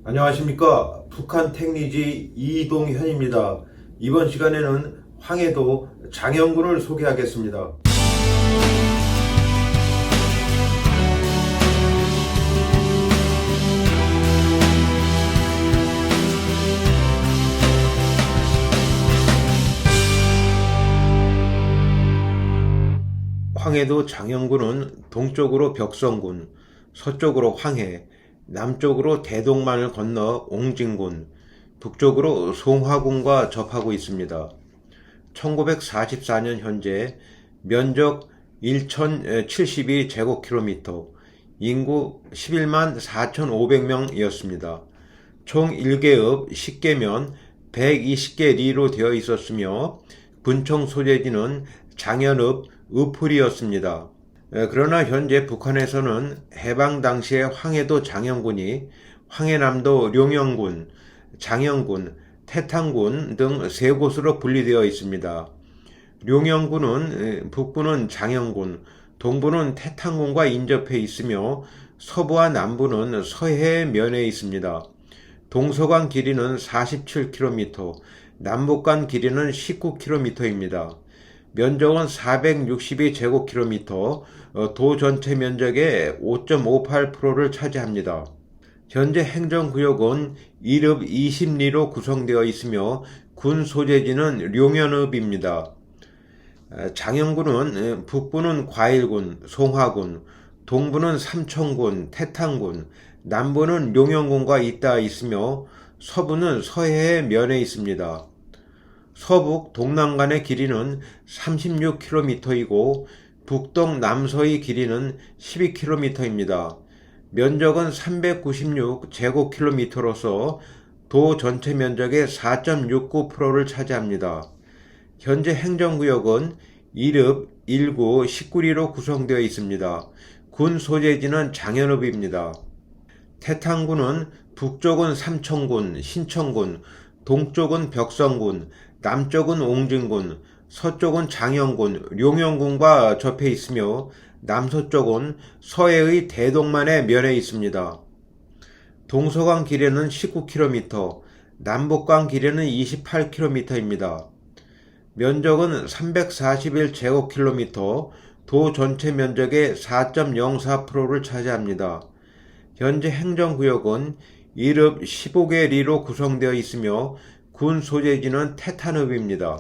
안녕하십니까. 북한 택리지 이동현입니다. 이번 시간에는 황해도 장영군을 소개하겠습니다. 황해도 장영군은 동쪽으로 벽성군, 서쪽으로 황해, 남쪽으로 대동만을 건너 옹진군, 북쪽으로 송화군과 접하고 있습니다. 1944년 현재 면적 1072제곱킬로미터, 인구 11만 4,500명이었습니다. 총 1계읍 10계면 120개 리로 되어 있었으며 군청 소재지는 장현읍 의풀이었습니다. 그러나 현재 북한에서는 해방 당시에 황해도 장영군이 황해남도 룡영군, 장영군, 태탄군 등 세 곳으로 분리되어 있습니다. 룡영군은 북부는 장영군, 동부는 태탄군과 인접해 있으며 서부와 남부는 서해에 면해 있습니다. 동서간 길이는 47km, 남북간 길이는 19km입니다. 면적은 462제곱킬로미터, 도 전체 면적의 5.58%를 차지합니다. 현재 행정구역은 1읍 20리로 구성되어 있으며 군 소재지는 룡연읍입니다. 장영군은 북부는 과일군, 송화군, 동부는 삼청군, 태탄군, 남부는 룡연군과 잇닿아 있으며 서부는 서해에 면해 있습니다. 서북 동남간의 길이는 36km이고 북동 남서의 길이는 12km입니다. 면적은 396제곱킬로미터로서 도 전체 면적의 4.69%를 차지합니다. 현재 행정구역은 1읍, 1구, 19리로 구성되어 있습니다. 군 소재지는 장현읍입니다. 태탄군은 북쪽은 삼청군, 신청군, 동쪽은 벽성군, 남쪽은 옹진군, 서쪽은 장영군, 룡영군과 접해 있으며 남서쪽은 서해의 대동만에 면해 있습니다. 동서간 길이는 19km, 남북간 길이는 28km입니다. 면적은 341제곱킬로미터, 도 전체 면적의 4.04%를 차지합니다. 현재 행정구역은 1읍 15개 리로 구성되어 있으며 군 소재지는 태탄읍입니다.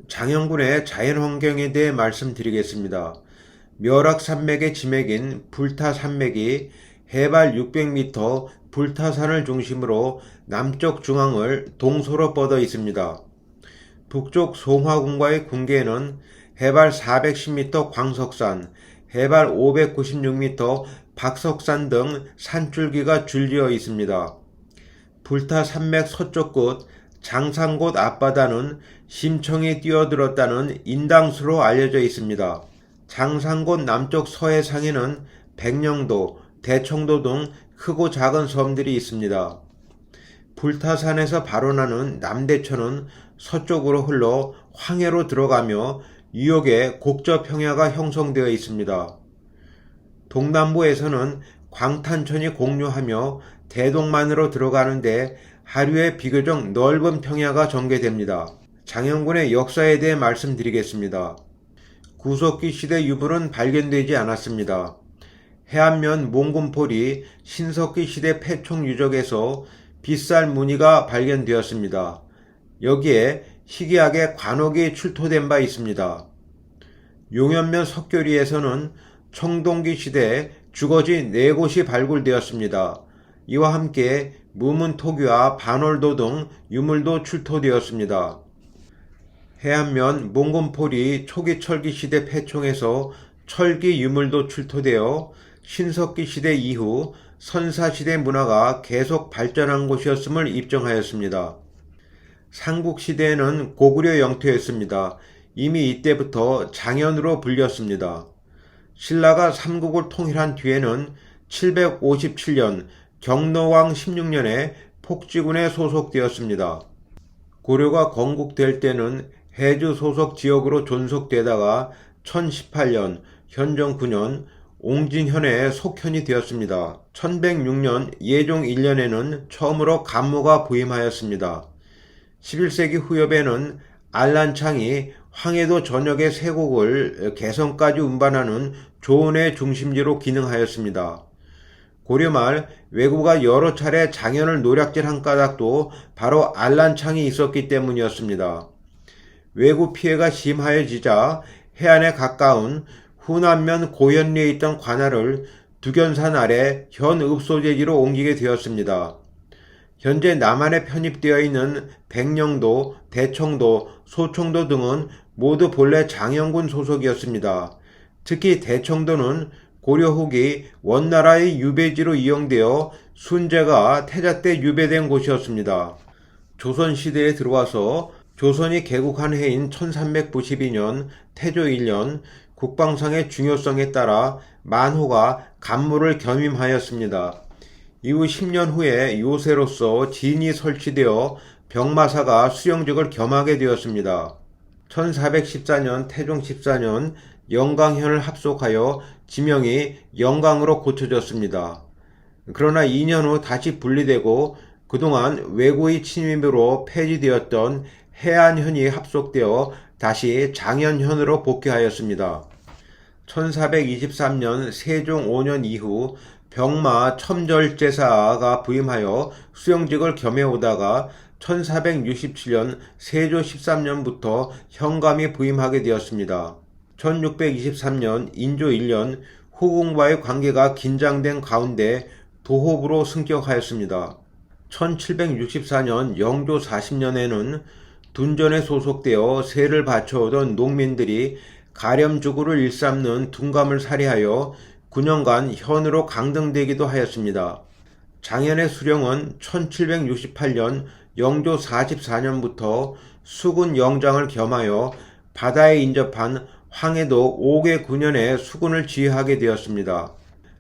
장영군의 자연환경에 대해 말씀드리겠습니다. 멸악산맥의 지맥인 불타산맥이 해발 600m 불타산을 중심으로 남쪽 중앙을 동서로 뻗어 있습니다. 북쪽 송화군과의 군계에는 해발 410m 광석산, 해발 596m 박석산 등 산줄기가 줄지어 있습니다. 불타산맥 서쪽 끝 장산곶 앞바다는 심청이 뛰어들었다는 인당수로 알려져 있습니다. 장산곶 남쪽 서해상에는 백령도, 대청도 등 크고 작은 섬들이 있습니다. 불타산에서 발원하는 남대천은 서쪽으로 흘러 황해로 들어가며 유역에 곡저평야가 형성되어 있습니다. 동남부에서는 광탄천이 공유하며 대동만으로 들어가는데 하류에 비교적 넓은 평야가 전개됩니다. 장영군의 역사에 대해 말씀드리겠습니다. 구석기 시대 유물은 발견되지 않았습니다. 해안면 몽군폴이 신석기 시대 패총 유적에서 빗살 무늬가 발견되었습니다. 여기에 희귀하게 관옥이 출토된 바 있습니다. 용현면 석교리에서는 청동기 시대 주거지 4곳이 발굴되었습니다. 이와 함께 무문토기와 반월도 등 유물도 출토되었습니다. 해안면 몽곤폴이 초기 철기 시대 패총에서 철기 유물도 출토되어 신석기 시대 이후 선사시대 문화가 계속 발전한 곳이었음을 입증하였습니다. 삼국시대에는 고구려 영토였습니다. 이미 이때부터 장현으로 불렸습니다. 신라가 삼국을 통일한 뒤에는 757년 경로왕 16년에 폭지군에 소속되었습니다. 고려가 건국될 때는 해주 소속 지역으로 존속되다가 1018년, 현종 9년 옹진현의 속현이 되었습니다. 1106년 예종 1년에는 처음으로 간무가 부임하였습니다. 11세기 후엽에는 알란창이 황해도 전역의 세곡을 개성까지 운반하는 조은의 중심지로 기능하였습니다. 고려 말 왜구가 여러 차례 장현을 노략질한 까닭도 바로 알란창이 있었기 때문이었습니다. 왜구 피해가 심하여지자 해안에 가까운 후남면 고현리에 있던 관할을 두견산 아래 현 읍소재지로 옮기게 되었습니다. 현재 남한에 편입되어 있는 백령도, 대청도, 소청도 등은 모두 본래 장현군 소속이었습니다. 특히 대청도는 고려 후기 원나라의 유배지로 이용되어 순제가 태자 때 유배된 곳이었습니다. 조선시대에 들어와서 조선이 개국한 해인 1392년 태조 1년 국방상의 중요성에 따라 만호가 간무를 겸임하였습니다. 이후 10년 후에 요새로서 진이 설치되어 병마사가 수령직을 겸하게 되었습니다. 1414년 태종 14년 영광현을 합속하여 지명이 영광으로 고쳐졌습니다. 그러나 2년 후 다시 분리되고 그동안 왜구의 침입으로 폐지되었던 해안현이 합속되어 다시 장현현으로 복귀하였습니다. 1423년 세종 5년 이후 병마 첨절제사가 부임하여 수령직을 겸해오다가 1467년 세조 13년부터 현감이 부임하게 되었습니다. 1623년 인조 1년 후궁과의 관계가 긴장된 가운데 도호부로 승격하였습니다. 1764년 영조 40년에는 둔전에 소속되어 세를 바쳐오던 농민들이 가렴주구를 일삼는 둔감을 살해하여 9년간 현으로 강등되기도 하였습니다. 장현의 수령은 1768년 영조 44년부터 수군 영장을 겸하여 바다에 인접한 황해도 5개 군현에 수군을 지휘하게 되었습니다.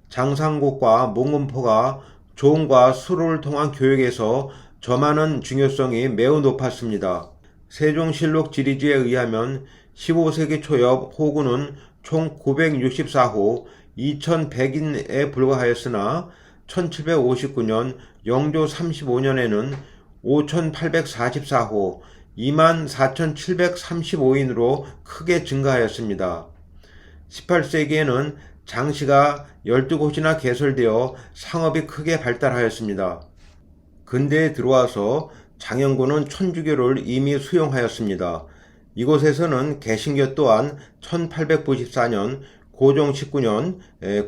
장상곡과 몽금포가 조은과 수로를 통한 교역에서 점하는 중요성이 매우 높았습니다. 세종실록 지리지에 의하면 15세기 초엽 호군은 총 964호 2100인에 불과하였으나 1759년 영조 35년에는 5844호 24,735인으로 크게 증가하였습니다. 18세기에는 장시가 12곳이나 개설되어 상업이 크게 발달하였습니다. 근대에 들어와서 장현군은 천주교를 이미 수용하였습니다. 이곳에서는 개신교 또한 1894년 고종 19년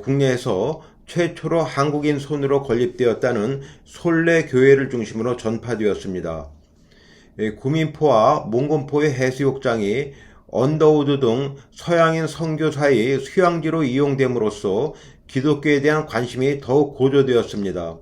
국내에서 최초로 한국인 손으로 건립되었다는 솔레 교회를 중심으로 전파되었습니다. 구민포와 몽곤포의 해수욕장이 언더우드 등 서양인 선교사의 휴양지로 이용됨으로써 기독교에 대한 관심이 더욱 고조되었습니다.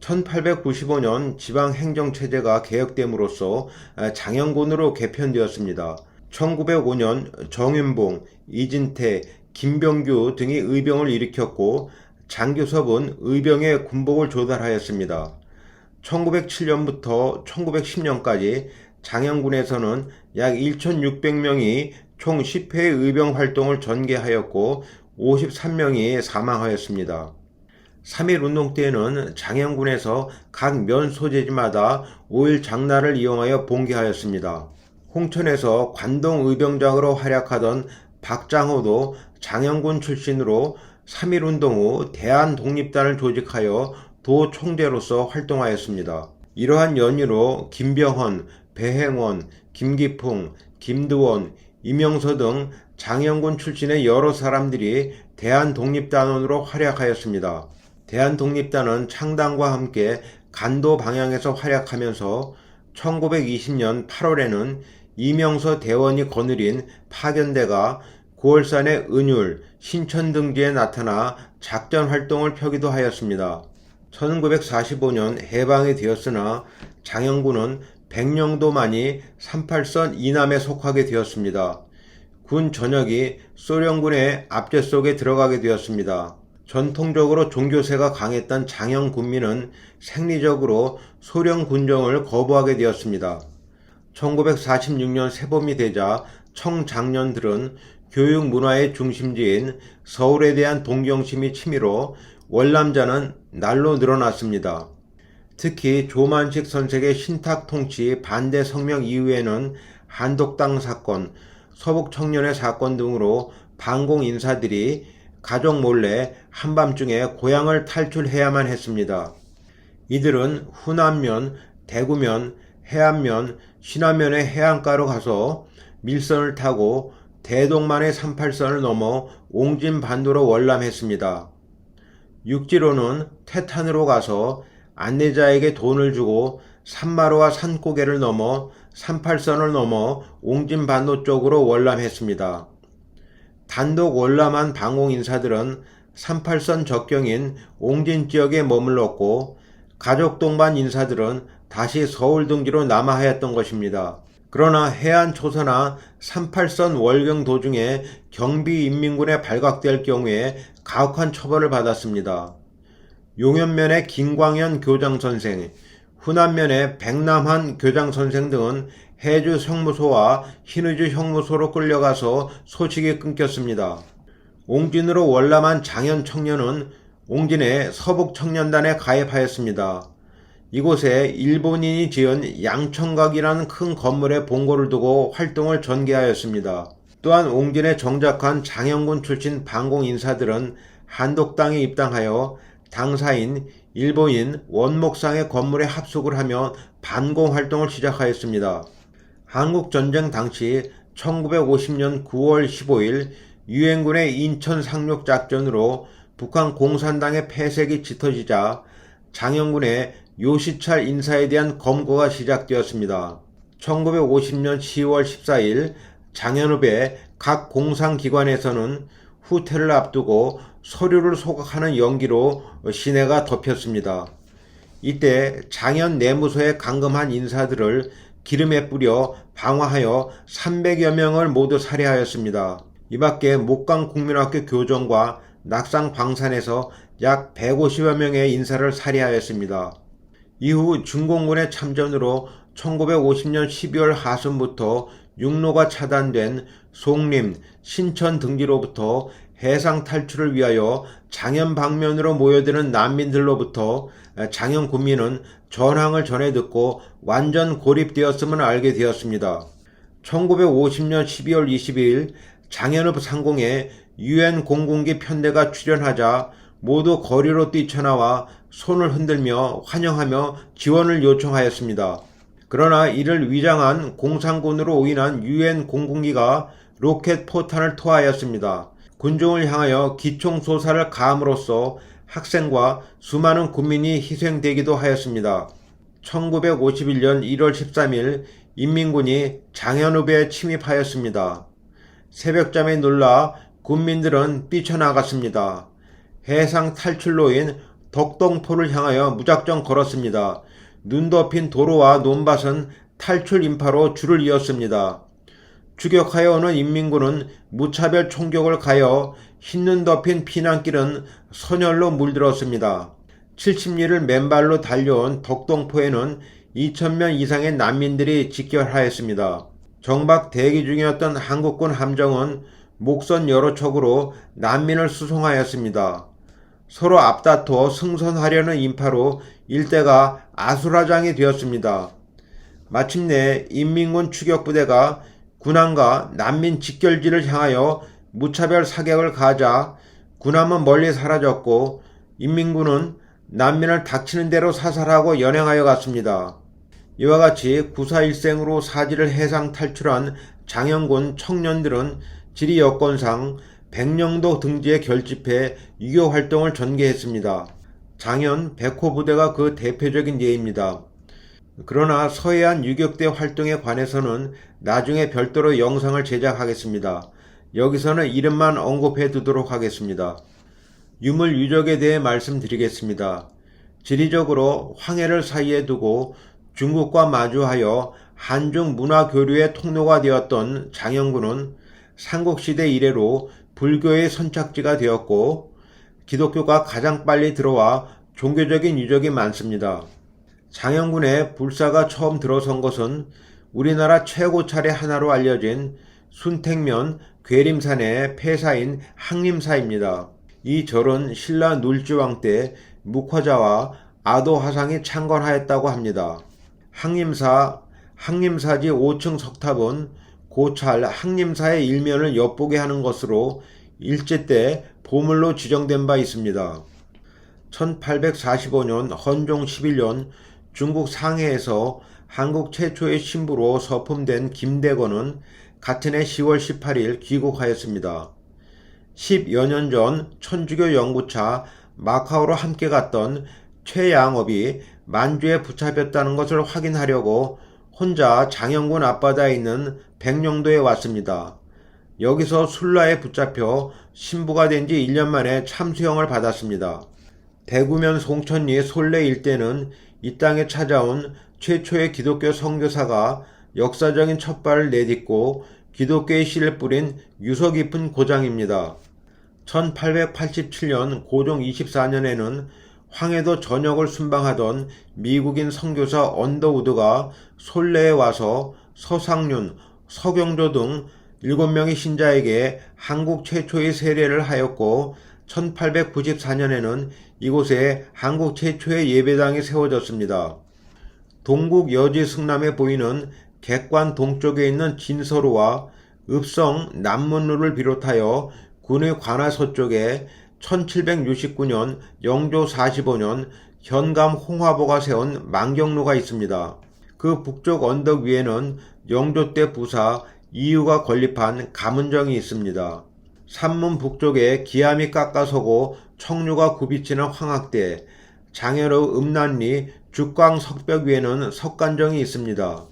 1895년 지방행정체제가 개혁됨으로써 장현군으로 개편되었습니다. 1905년 정윤봉, 이진태, 김병규 등이 의병을 일으켰고 장교섭은 의병의 군복을 조달하였습니다. 1907년부터 1910년까지 장현군에서는 약 1,600명이 총 10회의 의병 활동을 전개하였고 53명이 사망하였습니다. 3.1운동 때에는 장현군에서 각 면 소재지마다 5일 장날을 이용하여 봉기하였습니다. 홍천에서 관동의병장으로 활약하던 박장호도 장현군 출신으로 3.1운동 후 대한독립단을 조직하여 도 총재로서 활동하였습니다. 이러한 연유로 김병헌, 배행원, 김기풍, 김두원, 이명서 등 장현군 출신의 여러 사람들이 대한독립단원으로 활약하였습니다. 대한독립단은 창당과 함께 간도 방향에서 활약하면서 1920년 8월에는 이명서 대원이 거느린 파견대가 고을산의 은율, 신천 등지에 나타나 작전 활동을 펴기도 하였습니다. 1945년 해방이 되었으나 장현군은 백령도만이 38선 이남에 속하게 되었습니다. 군 전역이 소련군의 압제 속에 들어가게 되었습니다. 전통적으로 종교세가 강했던 장현군민은 생리적으로 소련 군정을 거부하게 되었습니다. 1946년 세범이 되자 청장년들은 교육 문화의 중심지인 서울에 대한 동경심이 치밀어 월남자는 날로 늘어났습니다. 특히 조만식 선생의 신탁 통치 반대 성명 이후에는 한독당 사건, 서북 청년회 사건 등으로 반공 인사들이 가족 몰래 한밤중에 고향을 탈출해야만 했습니다. 이들은 후남면, 대구면, 해안면, 신안면의 해안가로 가서 밀선을 타고 대동만의 38선을 넘어 옹진반도로 월남했습니다. 육지로는 태탄으로 가서 안내자에게 돈을 주고 산마루와 산고개를 넘어 38선을 넘어 옹진반도 쪽으로 월남했습니다. 단독 월남한 방공 인사들은 38선 접경인 옹진 지역에 머물렀고 가족 동반 인사들은 다시 서울 등지로 남하하였던 것입니다. 그러나 해안 초선화 38선 월경 도중에 경비인민군에 발각될 경우에 가혹한 처벌을 받았습니다. 용현면의 김광현 교장선생, 후남면의 백남한 교장선생 등은 해주 형무소와 신의주 형무소로 끌려가서 소식이 끊겼습니다. 옹진으로 월남한 장현 청년은 옹진의 서북청년단에 가입하였습니다. 이곳에 일본인이 지은 양청각이라는 큰 건물에 본고를 두고 활동을 전개하였습니다. 또한 옹진에 정착한 장현군 출신 반공 인사들은 한독당에 입당하여 당사인 일본인 원목상의 건물에 합숙을 하며 반공 활동을 시작하였습니다. 한국전쟁 당시 1950년 9월 15일 유엔군의 인천 상륙 작전으로 북한 공산당의 패색이 짙어지자 장현군의 요시찰 인사에 대한 검거가 시작되었습니다. 1950년 10월 14일 장현읍의 각 공상기관에서는 후퇴를 앞두고 서류를 소각하는 연기로 시내가 덮였습니다. 이때 장현 내무소에 감금한 인사들을 기름에 뿌려 방화하여 300여 명을 모두 살해하였습니다. 이밖에 목강국민학교 교정과 낙상 방산에서 약 150여 명의 인사를 살해하였습니다. 이후 중공군의 참전으로 1950년 12월 하순부터 육로가 차단된 송림, 신천 등지로부터 해상 탈출을 위하여 장현 방면으로 모여드는 난민들로부터 장현 군민은 전황을 전해 듣고 완전 고립되었음을 알게 되었습니다. 1950년 12월 22일 장현읍 상공에 유엔 공군기 편대가 출현하자 모두 거리로 뛰쳐나와 손을 흔들며 환영하며 지원을 요청하였습니다. 그러나 이를 위장한 공산군으로 오인한 유엔 공군기가 로켓 포탄을 투하하였습니다. 군종을 향하여 기총소사를 가함으로써 학생과 수많은 군민이 희생되기도 하였습니다. 1951년 1월 13일 인민군이 장현읍에 침입하였습니다. 새벽잠에 놀라 군민들은 뛰쳐나갔습니다. 해상 탈출로인 덕동포를 향하여 무작정 걸었습니다. 눈 덮인 도로와 논밭은 탈출 인파로 줄을 이었습니다. 추격하여 오는 인민군은 무차별 총격을 가여 흰눈 덮인 피난길은 선열로 물들었습니다. 70리를 맨발로 달려온 덕동포에는 2,000명 이상의 난민들이 직결하였습니다. 정박 대기 중이었던 한국군 함정은 목선 여러 척으로 난민을 수송하였습니다. 서로 앞다투어 승선하려는 인파로 일대가 아수라장이 되었습니다. 마침내 인민군 추격부대가 군함과 난민 직결지를 향하여 무차별 사격을 가하자 군함은 멀리 사라졌고 인민군은 난민을 닥치는 대로 사살하고 연행하여 갔습니다. 이와 같이 구사일생으로 사지를 해상 탈출한 장현군 청년들은 지리 여건상 백령도 등지에 결집해 유교 활동을 전개했습니다. 장현 백호 부대가 그 대표적인 예입니다. 그러나 서해안 유격대 활동에 관해서는 나중에 별도로 영상을 제작하겠습니다. 여기서는 이름만 언급해 두도록 하겠습니다. 유물 유적에 대해 말씀드리겠습니다. 지리적으로 황해를 사이에 두고 중국과 마주하여 한중 문화 교류의 통로가 되었던 장현군은 삼국시대 이래로 불교의 선착지가 되었고 기독교가 가장 빨리 들어와 종교적인 유적이 많습니다. 장현군의 불사가 처음 들어선 것은 우리나라 최고찰의 하나로 알려진 순택면 괴림산의 폐사인 항림사입니다. 이 절은 신라 놀지왕 때 묵화자와 아도하상이 창건하였다고 합니다. 항림사지 5층 석탑은 고찰 항림사의 일면을 엿보게 하는 것으로 일제 때 보물로 지정된 바 있습니다. 1845년 헌종 11년 중국 상해에서 한국 최초의 신부로 서품된 김대건은 같은 해 10월 18일 귀국하였습니다. 10여 년 전 천주교 연구차 마카오로 함께 갔던 최양업이 만주에 붙잡혔다는 것을 확인하려고 혼자 장영군 앞바다에 있는 백령도에 왔습니다. 여기서 술라에 붙잡혀 신부가 된 지 1년 만에 참수형을 받았습니다. 대구면 송천리 솔레 일대는 이 땅에 찾아온 최초의 기독교 선교사가 역사적인 첫발을 내딛고 기독교의 씨를 뿌린 유서 깊은 고장입니다. 1887년 고종 24년에는 황해도 전역을 순방하던 미국인 선교사 언더우드가 솔레에 와서 서상륜, 서경조 등 7명의 신자에게 한국 최초의 세례를 하였고 1894년에는 이곳에 한국 최초의 예배당이 세워졌습니다. 동국 여지 승남에 보이는 객관 동쪽에 있는 진서루와 읍성 남문루를 비롯하여 군의 관할 서쪽에 1769년 영조 45년 현감 홍화보가 세운 만경루가 있습니다. 그 북쪽 언덕 위에는 영조 때 부사 이유가 건립한 가문정이 있습니다. 산문 북쪽에 기암이 깎아서고 청류가 굽이치는 황학대, 장현의 음란리 죽광 석벽 위에는 석간정이 있습니다.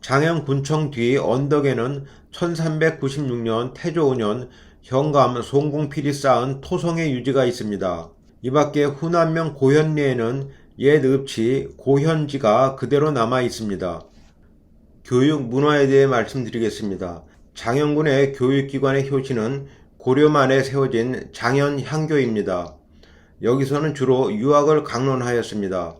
장현 군청 뒤 언덕에는 1396년 태조 5년 현감 송궁필이 쌓은 토성의 유지가 있습니다. 이 밖에 후남면 고현리에는 옛 읍지 고현지가 그대로 남아 있습니다. 교육 문화에 대해 말씀드리겠습니다. 장현군의 교육기관의 효시는 고려 말에 세워진 장현향교입니다. 여기서는 주로 유학을 강론하였습니다.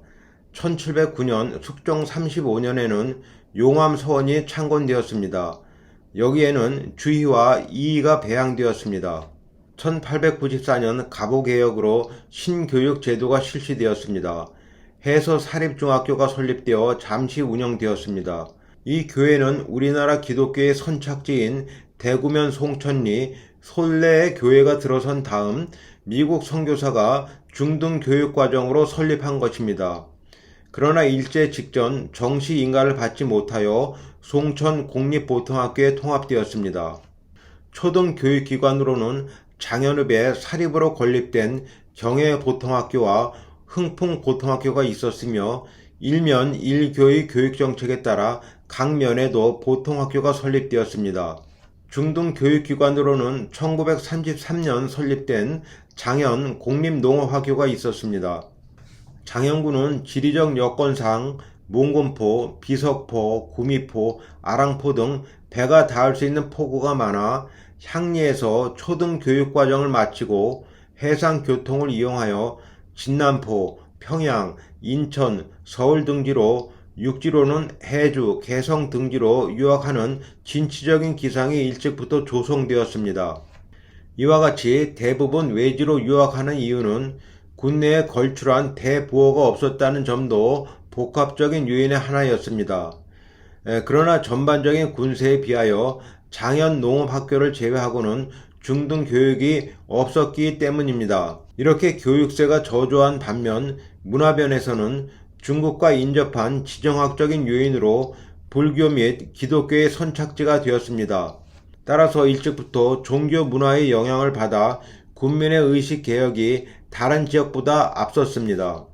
1709년 숙종 35년에는 용암서원이 창건되었습니다. 여기에는 주희와 이희가 배양되었습니다. 1894년 갑오개혁으로 신교육 제도가 실시되었습니다. 해서 사립중학교가 설립되어 잠시 운영되었습니다. 이 교회는 우리나라 기독교의 선착지인 대구면 송천리 솔레의 교회가 들어선 다음 미국 선교사가 중등교육과정으로 설립한 것입니다. 그러나 일제 직전 정시 인가를 받지 못하여 송천 공립보통학교에 통합되었습니다. 초등교육기관으로는 장현읍에 사립으로 건립된 경해보통학교와 흥풍보통학교가 있었으며 일면 일교의 교육정책에 따라 각 면에도 보통학교가 설립되었습니다. 중등교육기관으로는 1933년 설립된 장현 공립농업학교가 있었습니다. 장현군은 지리적 여건상 몽곤포, 비석포, 구미포, 아랑포 등 배가 닿을 수 있는 포구가 많아 향리에서 초등교육과정을 마치고 해상교통을 이용하여 진남포, 평양, 인천, 서울 등지로 육지로는 해주, 개성 등지로 유학하는 진취적인 기상이 일찍부터 조성되었습니다. 이와 같이 대부분 외지로 유학하는 이유는 국내에 걸출한 대부호가 없었다는 점도 복합적인 요인의 하나였습니다. 그러나 전반적인 군세에 비하여 장현 농업학교를 제외하고는 중등교육이 없었기 때문입니다. 이렇게 교육세가 저조한 반면 문화변에서는 중국과 인접한 지정학적인 요인으로 불교 및 기독교의 선착지가 되었습니다. 따라서 일찍부터 종교 문화의 영향을 받아 군민의 의식 개혁이 다른 지역보다 앞섰습니다.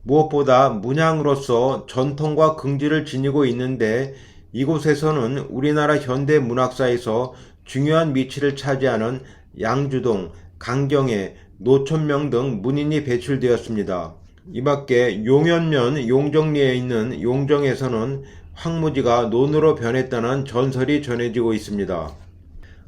무엇보다 문양으로서 전통과 긍지를 지니고 있는데 이곳에서는 우리나라 현대 문학사에서 중요한 위치를 차지하는 양주동, 강경애, 노천명 등 문인이 배출되었습니다. 이 밖에 용현면 용정리에 있는 용정에서는 황무지가 논으로 변했다는 전설이 전해지고 있습니다.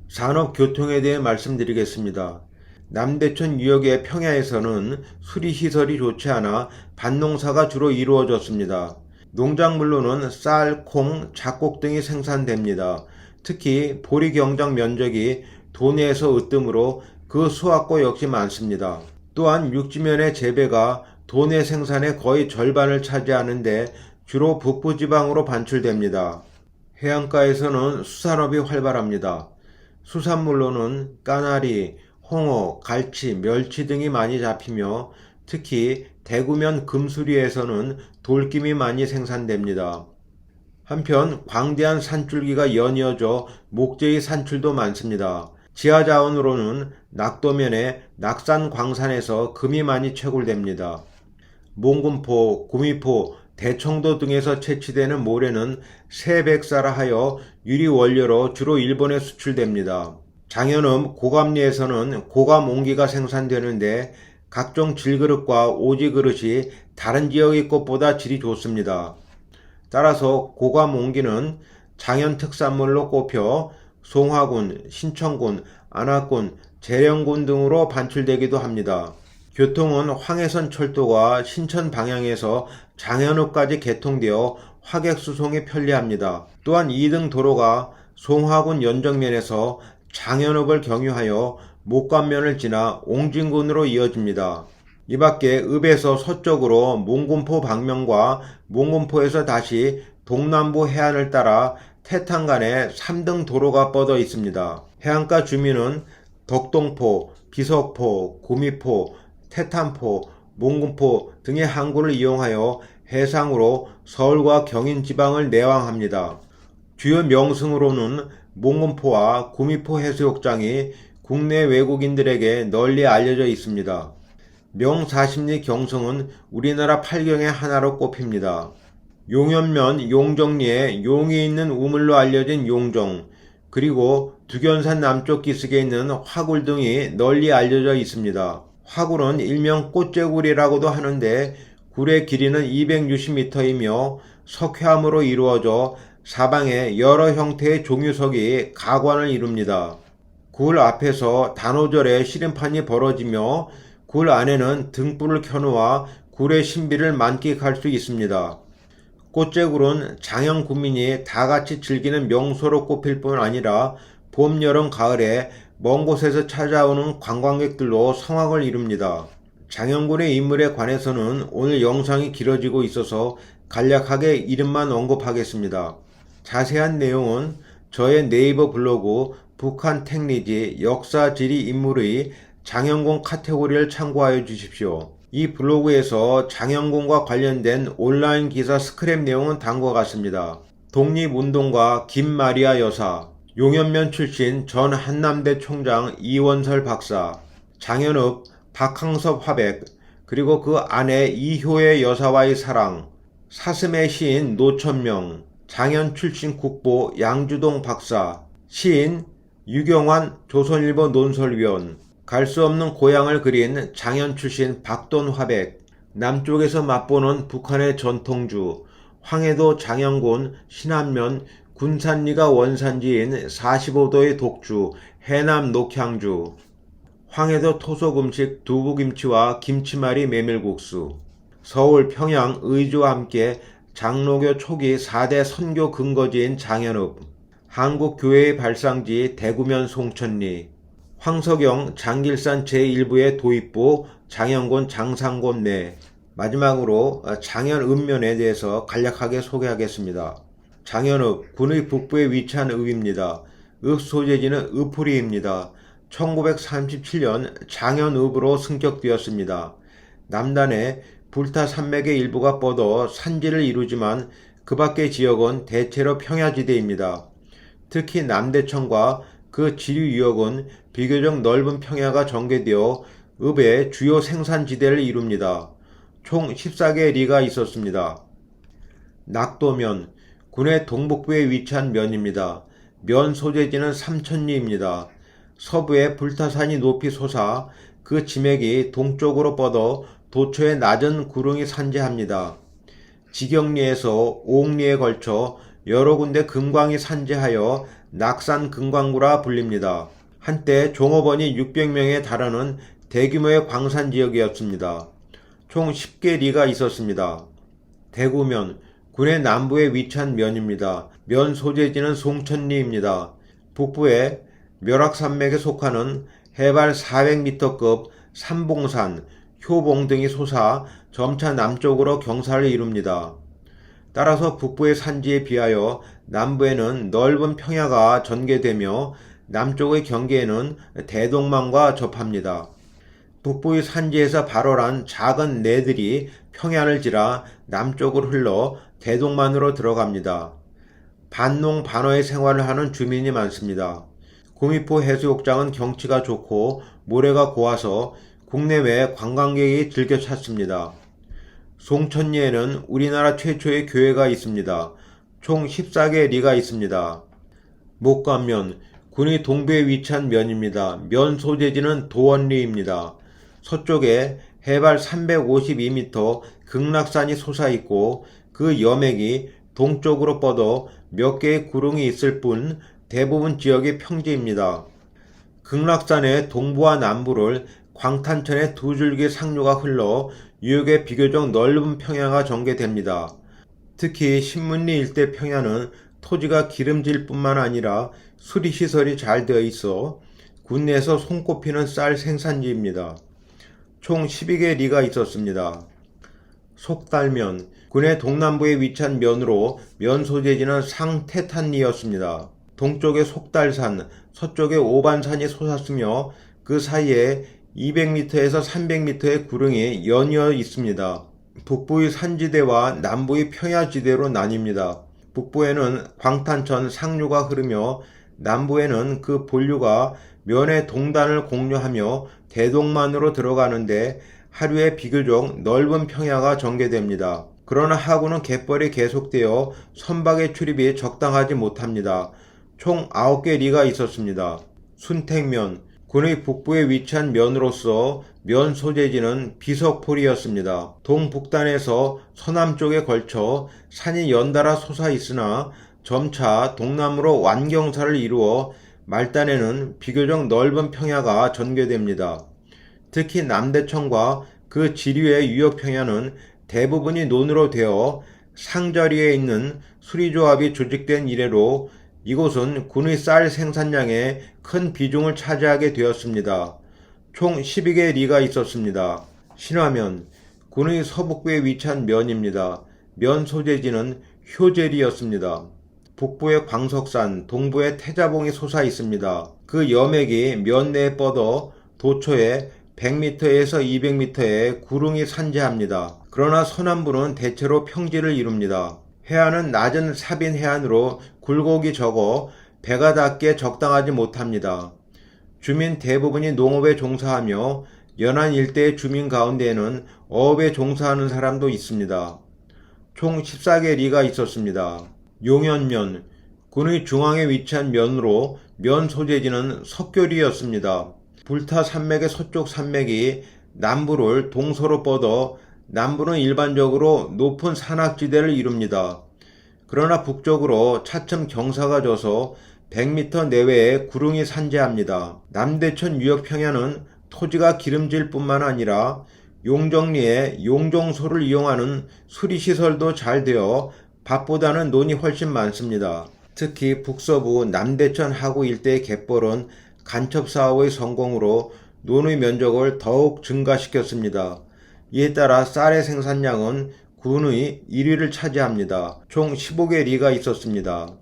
산업교통에 대해 말씀드리겠습니다. 남대천 유역의 평야에서는 수리시설이 좋지 않아 밭농사가 주로 이루어졌습니다. 농작물로는 쌀, 콩, 잡곡 등이 생산됩니다. 특히 보리 경작 면적이 도내에서 으뜸으로 그 수확고 역시 많습니다. 또한 육지면의 재배가 도내 생산의 거의 절반을 차지하는데 주로 북부지방으로 반출됩니다. 해안가에서는 수산업이 활발합니다. 수산물로는 까나리, 홍어, 갈치, 멸치 등이 많이 잡히며 특히 대구면 금수리에서는 돌김이 많이 생산됩니다. 한편 광대한 산줄기가 연이어져 목재의 산출도 많습니다. 지하자원으로는 낙도면의 낙산 광산에서 금이 많이 채굴됩니다. 몽군포, 구미포, 대청도 등에서 채취되는 모래는 새백사라 하여 유리 원료로 주로 일본에 수출됩니다. 장현읍 고감리에서는 고감옹기가 생산되는데 각종 질그릇과 오지그릇이 다른 지역의 것보다 질이 좋습니다. 따라서 고감옹기는 장현 특산물로 꼽혀 송화군, 신천군, 안화군, 재령군 등으로 반출되기도 합니다. 교통은 황해선 철도가 신천 방향에서 장현읍까지 개통되어 화객수송에 편리합니다. 또한 2등 도로가 송화군 연정면에서 장현읍을 경유하여 목관면을 지나 옹진군으로 이어집니다. 이 밖에 읍에서 서쪽으로 몽군포 방면과 몽군포에서 다시 동남부 해안을 따라 태탄간에 3등 도로가 뻗어 있습니다. 해안가 주민은 덕동포, 비석포, 구미포, 태탄포, 몽군포 등의 항구를 이용하여 해상으로 서울과 경인 지방을 내왕합니다. 주요 명승으로는 몽군포와 구미포 해수욕장이 국내 외국인들에게 널리 알려져 있습니다. 명사십리 경성은 우리나라 8경의 하나로 꼽힙니다. 용현면 용정리에 용이 있는 우물로 알려진 용정, 그리고 두견산 남쪽 기슭에 있는 화굴 등이 널리 알려져 있습니다. 화굴은 일명 꽃제굴이라고도 하는데 굴의 길이는 260m이며 석회암으로 이루어져 사방에 여러 형태의 종유석이 가관을 이룹니다. 굴 앞에서 단오절에 시름판이 벌어지며 굴 안에는 등불을 켜놓아 굴의 신비를 만끽할 수 있습니다. 꽃제굴은 장현 구민이 다같이 즐기는 명소로 꼽힐 뿐 아니라 봄, 여름, 가을에 먼 곳에서 찾아오는 관광객들로 성황을 이룹니다. 장현군의 인물에 관해서는 오늘 영상이 길어지고 있어서 간략하게 이름만 언급하겠습니다. 자세한 내용은 저의 네이버 블로그 북한 택리지 역사지리 인물의 장현군 카테고리를 참고하여 주십시오. 이 블로그에서 장현군과 관련된 온라인 기사 스크랩 내용은 다음과 같습니다. 독립운동가 김마리아 여사, 용현면 출신 전 한남대 총장 이원설 박사, 장현읍 박항섭 화백, 그리고 그 아내 이효의 여사와의 사랑, 사슴의 시인 노천명, 장현 출신 국보 양주동 박사, 시인 유경환 조선일보 논설위원, 갈 수 없는 고향을 그린 장현 출신 박돈 화백, 남쪽에서 맛보는 북한의 전통주, 황해도 장현군 신안면 군산리가 원산지인 45도의 독주 해남 녹향주, 황해도 토속 음식 두부김치와 김치말이 메밀국수, 서울 평양 의주와 함께 장로교 초기 4대 선교 근거지인 장현읍, 한국교회의 발상지 대구면 송천리, 황석영 장길산 제1부의 도입부 장현군 장상곤 내, 마지막으로 장현읍면에 대해서 간략하게 소개하겠습니다. 장현읍 군의 북부에 위치한 읍입니다. 읍 소재지는 읍풀이입니다. 1937년 장현읍으로 승격되었습니다. 남단에 불타 산맥의 일부가 뻗어 산지를 이루지만 그 밖의 지역은 대체로 평야지대입니다. 특히 남대천과 그 지류 유역은 비교적 넓은 평야가 전개되어 읍의 주요 생산지대를 이룹니다. 총 14개의 리가 있었습니다. 낙도면, 군의 동북부에 위치한 면입니다. 면 소재지는 삼천리입니다. 서부에 불타산이 높이 솟아 그 지맥이 동쪽으로 뻗어 도초의 낮은 구릉이 산재합니다. 지경리에서 옥리에 걸쳐 여러 군데 금광이 산재하여 낙산 금광구라 불립니다. 한때 종업원이 600명에 달하는 대규모의 광산 지역이었습니다. 총 10개 리가 있었습니다. 대구면, 군의 남부에 위치한 면입니다. 면 소재지는 송천리입니다. 북부에 멸악산맥에 속하는 해발 400m급 삼봉산, 효봉 등이 솟아 점차 남쪽으로 경사를 이룹니다. 따라서 북부의 산지에 비하여 남부에는 넓은 평야가 전개되며 남쪽의 경계에는 대동만과 접합니다. 북부의 산지에서 발원한 작은 내들이 평야를 지나 남쪽으로 흘러 대동만으로 들어갑니다. 반농 반어의 생활을 하는 주민이 많습니다. 구미포 해수욕장은 경치가 좋고 모래가 고와서 국내외 관광객이 즐겨 찾습니다. 송천리에는 우리나라 최초의 교회가 있습니다. 총 14개 리가 있습니다. 목관면, 군의 동부에 위치한 면입니다. 면 소재지는 도원리입니다. 서쪽에 해발 352m 극락산이 솟아있고 그 여맥이 동쪽으로 뻗어 몇 개의 구릉이 있을 뿐 대부분 지역이 평지입니다. 극락산의 동부와 남부를 광탄천의 두 줄기 상류가 흘러 유역의 비교적 넓은 평야가 전개됩니다. 특히 신문리 일대 평야는 토지가 기름질 뿐만 아니라 수리시설이 잘 되어 있어 국내에서 손꼽히는 쌀 생산지입니다. 총 12개 리가 있었습니다. 속달면, 군의 동남부에 위치한 면으로 면 소재지는 상태탄리였습니다. 동쪽에 속달산, 서쪽에 오반산이 솟았으며 그 사이에 200m에서 300m의 구릉이 연이어 있습니다. 북부의 산지대와 남부의 평야지대로 나뉩니다. 북부에는 광탄천 상류가 흐르며 남부에는 그 본류가 면의 동단을 공유하며 대동만으로 들어가는데 하류에 비교적 넓은 평야가 전개됩니다. 그러나 하구는 갯벌이 계속되어 선박의 출입이 적당하지 못합니다. 총 9개 리가 있었습니다. 순택면, 군의 북부에 위치한 면으로서 면 소재지는 비석폴이었습니다. 동북단에서 서남쪽에 걸쳐 산이 연달아 솟아 있으나 점차 동남으로 완경사를 이루어 말단에는 비교적 넓은 평야가 전개됩니다. 특히 남대천과 그 지류의 유역평야는 대부분이 논으로 되어 상저리에 있는 수리조합이 조직된 이래로 이곳은 군의 쌀 생산량의 큰 비중을 차지하게 되었습니다. 총 12개 리가 있었습니다. 신화면, 군의 서북부에 위치한 면입니다. 면 소재지는 효제리였습니다. 북부의 광석산, 동부의 태자봉이 솟아 있습니다. 그 여맥이 면 내에 뻗어 도초에 100m에서 200m의 구릉이 산재합니다. 그러나 서남부는 대체로 평지를 이룹니다. 해안은 낮은 사빈 해안으로 굴곡이 적어 배가 닿기에 적당하지 못합니다. 주민 대부분이 농업에 종사하며 연안 일대의 주민 가운데에는 어업에 종사하는 사람도 있습니다. 총 14개 리가 있었습니다. 용현면, 군의 중앙에 위치한 면으로 면 소재지는 석교리였습니다. 불타 산맥의 서쪽 산맥이 남부를 동서로 뻗어 남부는 일반적으로 높은 산악지대를 이룹니다. 그러나 북쪽으로 차츰 경사가 져서 100m 내외에 구릉이 산재합니다. 남대천 유역평야는 토지가 기름질 뿐만 아니라 용정리에 용종소를 이용하는 수리시설도 잘 되어 밭보다는 논이 훨씬 많습니다. 특히 북서부 남대천 하구 일대의 갯벌은 간첩사업의 성공으로 논의 면적을 더욱 증가시켰습니다. 이에 따라 쌀의 생산량은 군의 1위를 차지합니다. 총 15개 리가 있었습니다.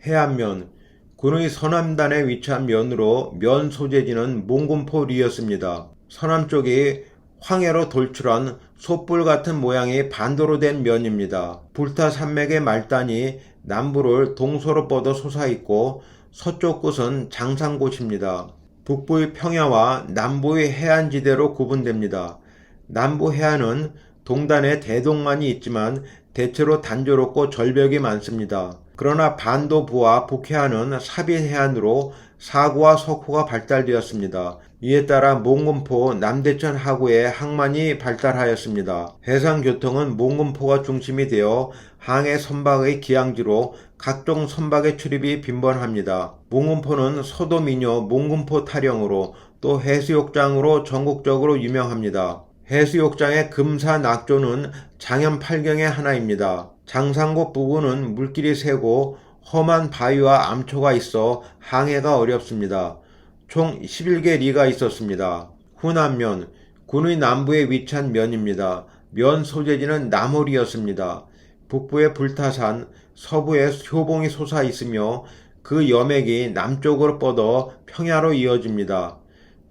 해안면, 군의 서남단에 위치한 면으로 면 소재지는 몽군포 리였습니다. 서남쪽이 황해로 돌출한 솥불 같은 모양의 반도로 된 면입니다. 불타 산맥의 말단이 남부를 동서로 뻗어 솟아있고 서쪽 끝은 장산곳입니다. 북부의 평야와 남부의 해안지대로 구분됩니다. 남부 해안은 동단에 대동만이 있지만 대체로 단조롭고 절벽이 많습니다. 그러나 반도부와 북해안은 사빈해안으로 사구와 석호가 발달되었습니다. 이에 따라 몽군포 남대천 하구에 항만이 발달하였습니다. 해상교통은 몽군포가 중심이 되어 항해 선박의 기항지로 각종 선박의 출입이 빈번합니다. 몽군포는 서도민요 몽군포 타령으로 또 해수욕장으로 전국적으로 유명합니다. 해수욕장의 금사 낙조는 장현 8경의 하나입니다. 장산고 부근은 물길이 세고 험한 바위와 암초가 있어 항해가 어렵습니다. 총 11개 리가 있었습니다. 후남면, 군의 남부에 위치한 면입니다. 면 소재지는 나몰이었습니다. 북부에 불타산, 서부에 효봉이 솟아 있으며 그 여맥이 남쪽으로 뻗어 평야로 이어집니다.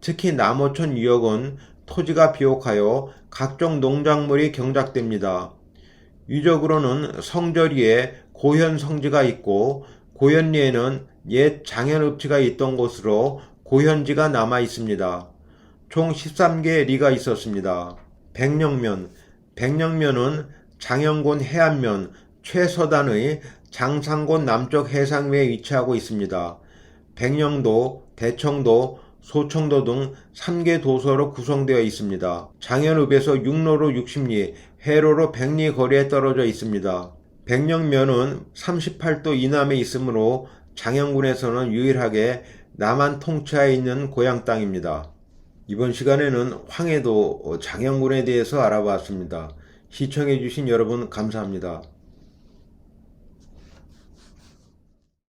특히 남어촌 유역은 토지가 비옥하여 각종 농작물이 경작됩니다. 유적으로는 성저리에 고현 성지가 있고 고현리에는 옛 장현읍지가 있던 곳으로 고현지가 남아 있습니다. 총 13개의 리가 있었습니다. 백령면, 백령면은 장영곤 해안면 최서단의 장산곤 남쪽 해상위에 위치하고 있습니다. 백령도, 대청도, 소청도 등 3개 도서로 구성되어 있습니다. 장현읍에서 육로로 60리, 해로로 100리 거리에 떨어져 있습니다. 백령면은 38도 이남에 있으므로 장영군에서는 유일하게 남한 통치하에 있는 고향 땅입니다. 이번 시간에는 황해도 장영군에 대해서 알아봤습니다. 시청해주신 여러분 감사합니다.